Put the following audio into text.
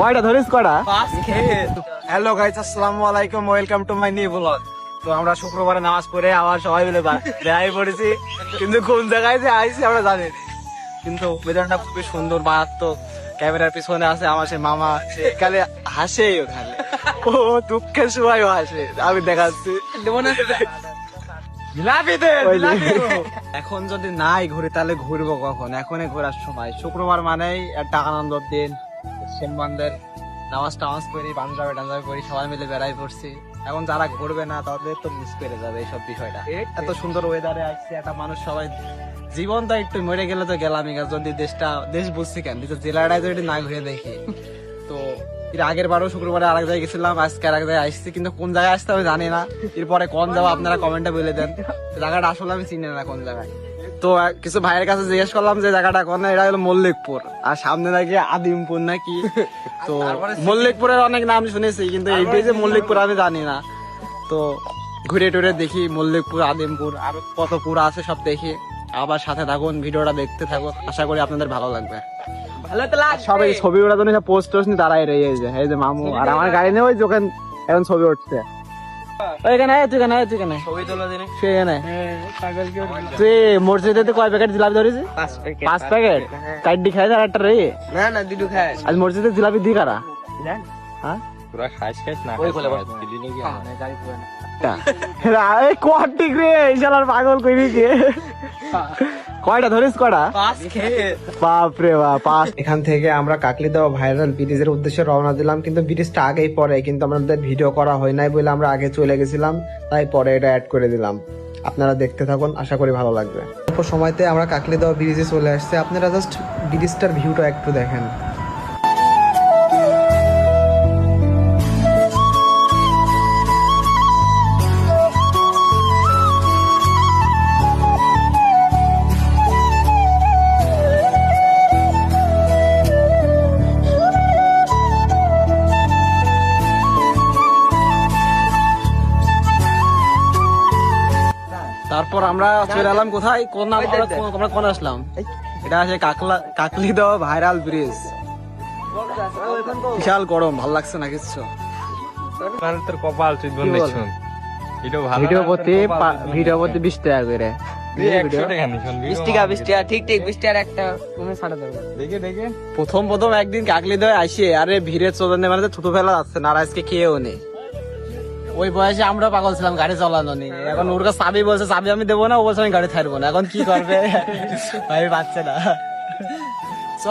কয়টা ধরিস কয়টা? হ্যালো গাইস, আসসালামু আলাইকুম, welcome to my new blog. তো আমরা শুক্রবারে নামাজ পড়ে আবার সবাই মিলে বেড়াই পড়েছি, কিন্তু কোন জায়গায় যে আইছি আমরা জানি না। কিন্তু বেদনটা খুবই সুন্দর, মারাত্মক। ক্যামেরার পিছনে আছে আমার সে মামা, সে এখানে হাসে, ওখানে ও দুঃখের সময়ও হাসে। আমি দেখাচ্ছি এখন যদি নাই ঘুরি তাহলে ঘুরবো কখন? এখনই ঘোরার সময়। শুক্রবার মানেই একটা আনন্দের দিন। মুসলমানদের নামাজ টামাজ করি, পাঞ্জাবি টাঞ্জাবি করি, সবাই মিলে বেড়াই পড়ছি। এখন যারা ঘুরবে না তাদের তো মিস করে যাবে এইসব বিষয়টা। এত সুন্দর ওয়েদারে আসছে একটা মানুষ, সবাই জীবনটা একটু মরে গেলে তো গেলামই। যদি দেশ বুঝছি কেন, জেলাটাই যদি না ঘুরে দেখি। তো এর আগের বারও শুক্রবারে আরেক জায়গায় গেছিলাম, আজকে আরেক জায়গায় আসছি, কিন্তু কোন জায়গায় আসতে আমি জানি না। এরপরে কোন যাবো আপনারা কমেন্টে বলে দেন। জায়গাটা আসলে আমি চিনি না কোন জায়গায়। তো কিছু ভাইয়ের কাছে জিজ্ঞেস করলাম যে জায়গাটা কোন, এটা হলো মল্লিকপুর, আর সামনে নাকি আদিমপুর নাকি। তো মল্লিকপুরের অনেক নাম শুনেছি, কিন্তু এইটাই যে মল্লিকপুর আমি জানি না। তো ঘুরে টুরে দেখি মল্লিকপুর, আদিমপুর, আর কত পুর আছে সব দেখি। আবার সাথে থাকুন, ভিডিওটা দেখতে থাকুন, আশা করি আপনাদের ভালো লাগবে। সবাই ছবি ওঠার জন্য পোস্ট টোস্ট নিয়ে দাঁড়ায় রয়েছে। এই যে মামু আর আমার গাড়ি নিয়ে ওই যখন এখন ছবি উঠছে তুই মসজিদে কয় প্যাকেট জিলাপি ধরেছিস? 5 প্যাকেট। চারটি খাই আর একটা রে না দুটো খাই। আজ মসজিদে জিলাপি দি কারা? হ্যাঁ পুরা খাইস না পাগল করি কে? কয়টা ধরিস কয়টা? বাপরে বাপ। এখান থেকে আমরা কাকলিদহ ভাইরাল ব্রিজের উদ্দেশ্যে রওনা দিলাম, কিন্তু ব্রিজটা আগেই পরে, কিন্তু আমাদের ভিডিও করা হয় নাই বলে আমরা আগে চলে গেছিলাম, তাই পরে এটা অ্যাড করে দিলাম। আপনারা দেখতে থাকুন, আশা করি ভালো লাগবে। অল্প সময়তে আমরা কাকলিদহ ব্রিজে চলে আসছে। আপনারা জাস্ট ব্রিজটার ভিউটা একটু দেখেন। তারপর আমরা চলে এলাম কোথায়, আমরা কোন আসলাম? এটা আছে কাকলিদহ ভাইরাল ব্রিজ। বিশাল গরম, ভালো লাগছে না কিছু। ভিডিও করতে 20 টাকা করে। 20 টাকা ঠিক 20 টাকার একটা ছাড়া দেবে। দেখে প্রথম একদিন কাকলিদহ আসে, আরে ভিড়ে চলে মানে থুতু ফেলা যাচ্ছে না, আর আজকে খেয়েও নেই। ওই বয়সে আমরা পাগল ছিলাম গাড়ি চালানো নিয়ে। এখন ওর কাছে চাবি বলছে, চাবি আমি দেবো না, ও বলছে আমি গাড়ি ছাড়বো না। এখন কি করবে ভাই, পাচ্ছে না। চ